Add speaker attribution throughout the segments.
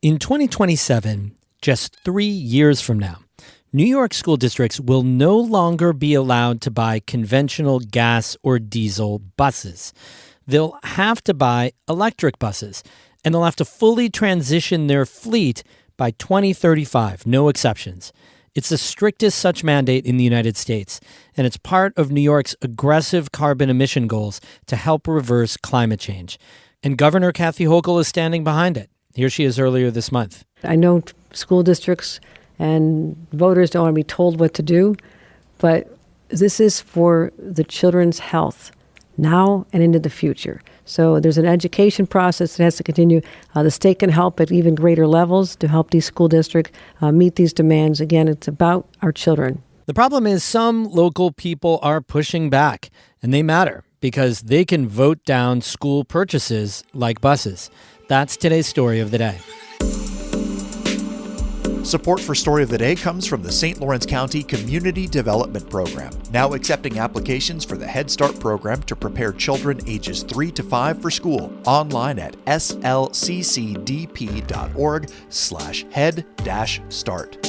Speaker 1: In 2027, just 3 years from now, New York school districts will no longer be allowed to buy conventional gas or diesel buses. They'll have to buy electric buses, and they'll have to fully transition their fleet by 2035, no exceptions. It's the strictest such mandate in the United States, and it's part of New York's aggressive carbon emission goals to help reverse climate change. And Governor Kathy Hochul is standing behind it. Here she is earlier this month.
Speaker 2: I know school districts and voters don't want to be told what to do, but this is for the children's health now and into the future. So there's an education process that has to continue. The state can help at even greater levels to help these school districts meet these demands. Again, it's about our children.
Speaker 1: The problem is some local people are pushing back, and they matter because they can vote down school purchases like buses. That's today's Story of the Day.
Speaker 3: Support for Story of the Day comes from the St. Lawrence County Community Development Program, now accepting applications for the Head Start program to prepare children ages 3 to 5 for school. Online at slccdp.org/head-start.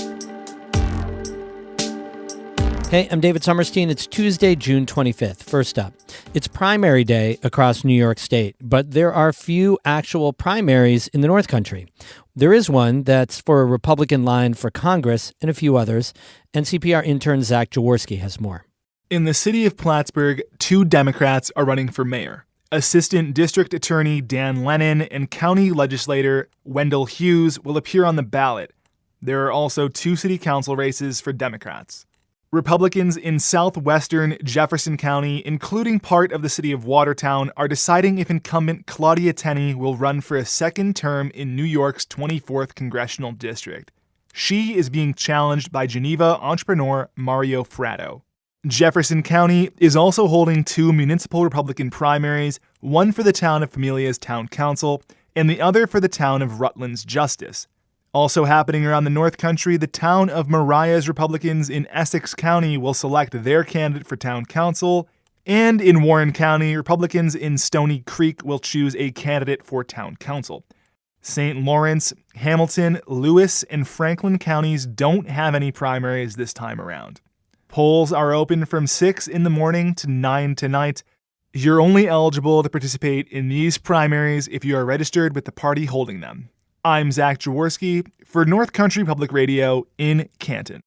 Speaker 1: Hey, I'm David Sommerstein. It's Tuesday, June 25th. First up, it's primary day across New York State, but there are few actual primaries in the North Country. There is one that's for a Republican line for Congress and a few others. NCPR intern Zach Jaworski has more.
Speaker 4: In the city of Plattsburgh, 2 Democrats are running for mayor. Assistant District Attorney Dan Lennon and County Legislator Wendell Hughes will appear on the ballot. There are also 2 city council races for Democrats. Republicans in southwestern Jefferson County, including part of the city of Watertown, are deciding if incumbent Claudia Tenney will run for a second term in New York's 24th congressional district. She is being challenged by Geneva entrepreneur Mario Fratto. Jefferson County is also holding 2 municipal Republican primaries, one for the town of Familia's town council and the other for the town of Rutland's Justice. Also happening around the North Country, the town of Mariah's Republicans in Essex County will select their candidate for town council, and in Warren County, Republicans in Stony Creek will choose a candidate for town council. St. Lawrence, Hamilton, Lewis, and Franklin counties don't have any primaries this time around. Polls are open from 6 in the morning to 9 tonight. You're only eligible to participate in these primaries if you are registered with the party holding them. I'm Zach Jaworski for North Country Public Radio in Canton.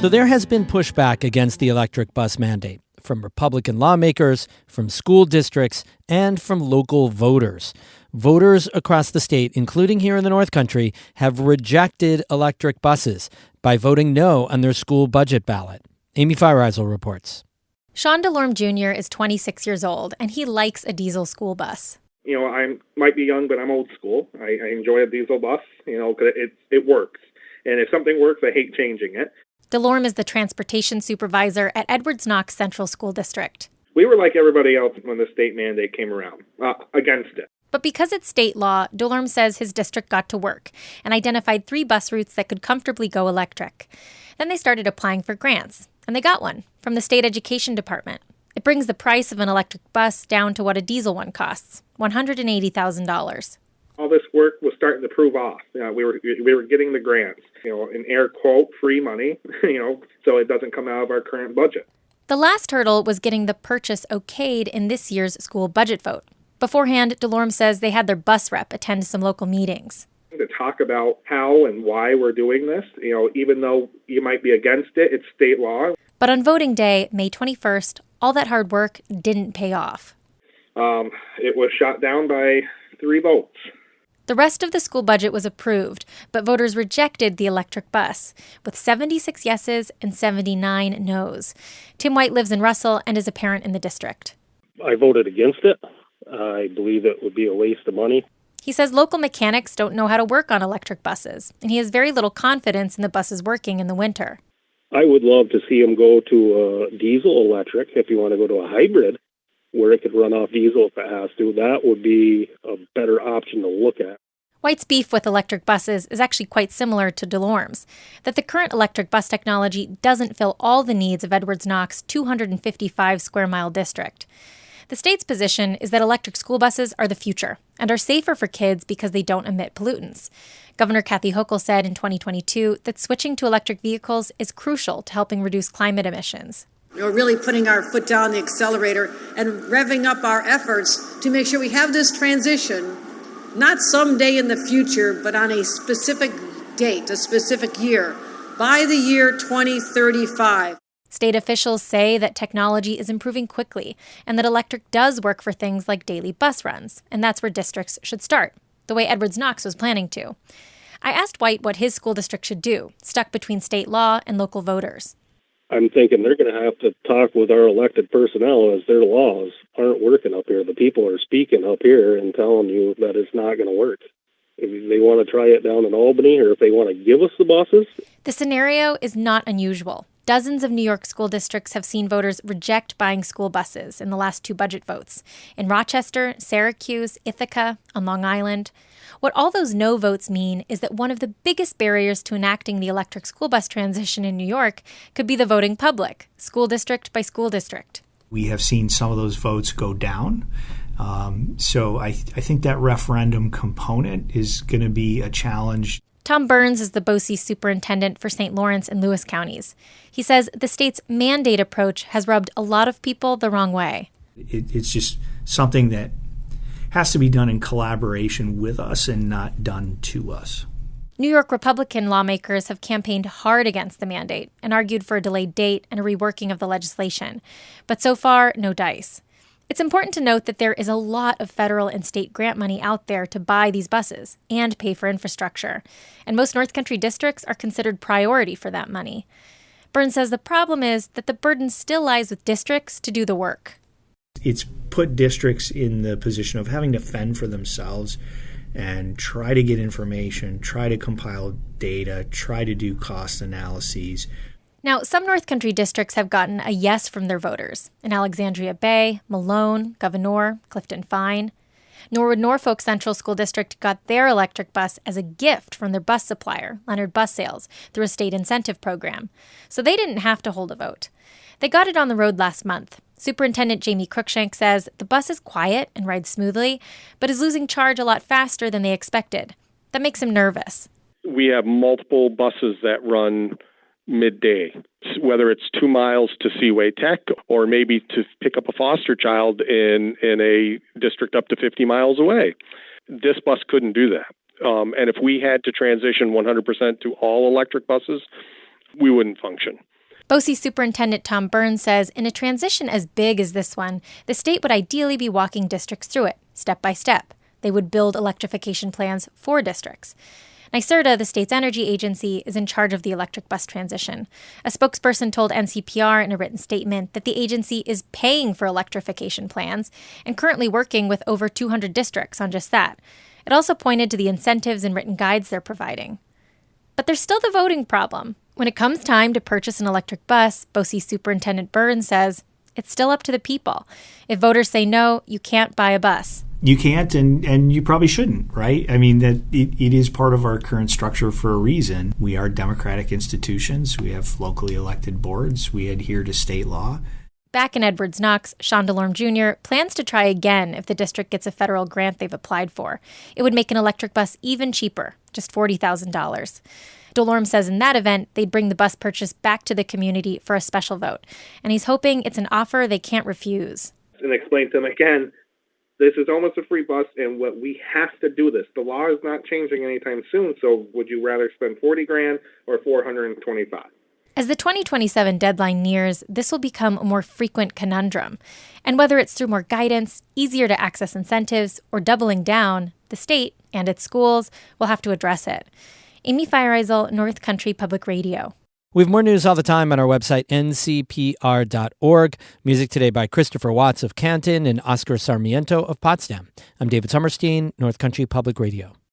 Speaker 1: So there has been pushback against the electric bus mandate from Republican lawmakers, from school districts, and from local voters. Voters across the state, including here in the North Country, have rejected electric buses by voting no on their school budget ballot. Amy Feiereisel reports.
Speaker 5: Sean DeLorme Jr. is 26 years old, and he likes a diesel school bus.
Speaker 6: You know, I might be young, but I'm old school. I enjoy a diesel bus, because it works. And if something works, I hate changing it.
Speaker 5: DeLorme is the transportation supervisor at Edwards Knox Central School District.
Speaker 6: We were like everybody else when the state mandate came around, against it.
Speaker 5: But because it's state law, DeLorme says his district got to work and identified 3 bus routes that could comfortably go electric. Then they started applying for grants, and they got one from the state education department. It brings the price of an electric bus down to what a diesel one costs, $180,000.
Speaker 6: All this work was starting to prove off. We were getting the grants, in air quote, free money, so it doesn't come out of our current budget.
Speaker 5: The last hurdle was getting the purchase okayed in this year's school budget vote. Beforehand, DeLorme says they had their bus rep attend some local meetings.
Speaker 6: To talk about how and why we're doing this, even though you might be against it, it's state law.
Speaker 5: But on voting day, May 21st, all that hard work didn't pay off.
Speaker 6: It was shot down by 3 votes.
Speaker 5: The rest of the school budget was approved, but voters rejected the electric bus, with 76 yeses and 79 noes. Tim White lives in Russell and is a parent in the district.
Speaker 7: I voted against it. I believe it would be a waste of money.
Speaker 5: He says local mechanics don't know how to work on electric buses, and he has very little confidence in the buses working in the winter.
Speaker 7: I would love to see him go to a diesel electric if you want to go to a hybrid, where it could run off diesel if it has to. That would be a better option to look at.
Speaker 5: White's beef with electric buses is actually quite similar to DeLorme's, that the current electric bus technology doesn't fill all the needs of Edwards Knox's 255 square mile district. The state's position is that electric school buses are the future and are safer for kids because they don't emit pollutants. Governor Kathy Hochul said in 2022 that switching to electric vehicles is crucial to helping reduce climate emissions.
Speaker 8: We're really putting our foot down the accelerator and revving up our efforts to make sure we have this transition, not someday in the future, but on a specific date, a specific year, by the year 2035.
Speaker 5: State officials say that technology is improving quickly and that electric does work for things like daily bus runs, and that's where districts should start, the way Edwards Knox was planning to. I asked White what his school district should do, stuck between state law and local voters.
Speaker 7: I'm thinking they're going to have to talk with our elected personnel as their laws aren't working up here. The people are speaking up here and telling you that it's not going to work. If they want to try it down in Albany or if they want to give us the buses.
Speaker 5: The scenario is not unusual. Dozens of New York school districts have seen voters reject buying school buses in the last 2 budget votes. In Rochester, Syracuse, Ithaca, on Long Island. What all those no votes mean is that one of the biggest barriers to enacting the electric school bus transition in New York could be the voting public, school district by school district.
Speaker 9: We have seen some of those votes go down. So I think that referendum component is going to be a challenge.
Speaker 5: Tom Burns is the BOCES superintendent for St. Lawrence and Lewis counties. He says the state's mandate approach has rubbed a lot of people the wrong way.
Speaker 9: It's just something that has to be done in collaboration with us and not done to us.
Speaker 5: New York Republican lawmakers have campaigned hard against the mandate and argued for a delayed date and a reworking of the legislation. But so far, no dice. It's important to note that there is a lot of federal and state grant money out there to buy these buses and pay for infrastructure, and most North Country districts are considered priority for that money. Burns says the problem is that the burden still lies with districts to do the work.
Speaker 9: It's put districts in the position of having to fend for themselves and try to get information, try to compile data, try to do cost analyses.
Speaker 5: Now, some North Country districts have gotten a yes from their voters. In Alexandria Bay, Malone, Gouverneur, Clifton Fine. Norwood Norfolk Central School District got their electric bus as a gift from their bus supplier, Leonard Bus Sales, through a state incentive program. So they didn't have to hold a vote. They got it on the road last month. Superintendent Jamie Cruikshank says the bus is quiet and rides smoothly, but is losing charge a lot faster than they expected. That makes him nervous.
Speaker 10: We have multiple buses that run midday, whether it's 2 miles to Seaway Tech or maybe to pick up a foster child in a district up to 50 miles away. This bus couldn't do that. And if we had to transition 100% to all electric buses, we wouldn't function.
Speaker 5: BOCES Superintendent Tom Burns says in a transition as big as this one, the state would ideally be walking districts through it, step by step. They would build electrification plans for districts. NYSERDA, the state's energy agency, is in charge of the electric bus transition. A spokesperson told NCPR in a written statement that the agency is paying for electrification plans and currently working with over 200 districts on just that. It also pointed to the incentives and written guides they're providing. But there's still the voting problem. When it comes time to purchase an electric bus, BOCES Superintendent Burns says it's still up to the people. If voters say no, you can't buy a bus.
Speaker 9: You can't, and you probably shouldn't, right? I mean, that it is part of our current structure for a reason. We are democratic institutions. We have locally elected boards. We adhere to state law.
Speaker 5: Back in Edwards Knox, Sean DeLorme Jr. plans to try again if the district gets a federal grant they've applied for. It would make an electric bus even cheaper, just $40,000. DeLorme says in that event, they'd bring the bus purchase back to the community for a special vote. And he's hoping it's an offer they can't refuse.
Speaker 6: And explain to them again, this is almost a free bus, and what we have to do this. The law is not changing anytime soon, so would you rather spend $40,000 or $425,000?
Speaker 5: As the 2027 deadline nears, this will become a more frequent conundrum. And whether it's through more guidance, easier to access incentives, or doubling down, the state and its schools will have to address it. Amy Feiereisel, North Country Public Radio.
Speaker 1: We have more news all the time on our website, ncpr.org. Music today by Christopher Watts of Canton and Oscar Sarmiento of Potsdam. I'm David Sommerstein, North Country Public Radio.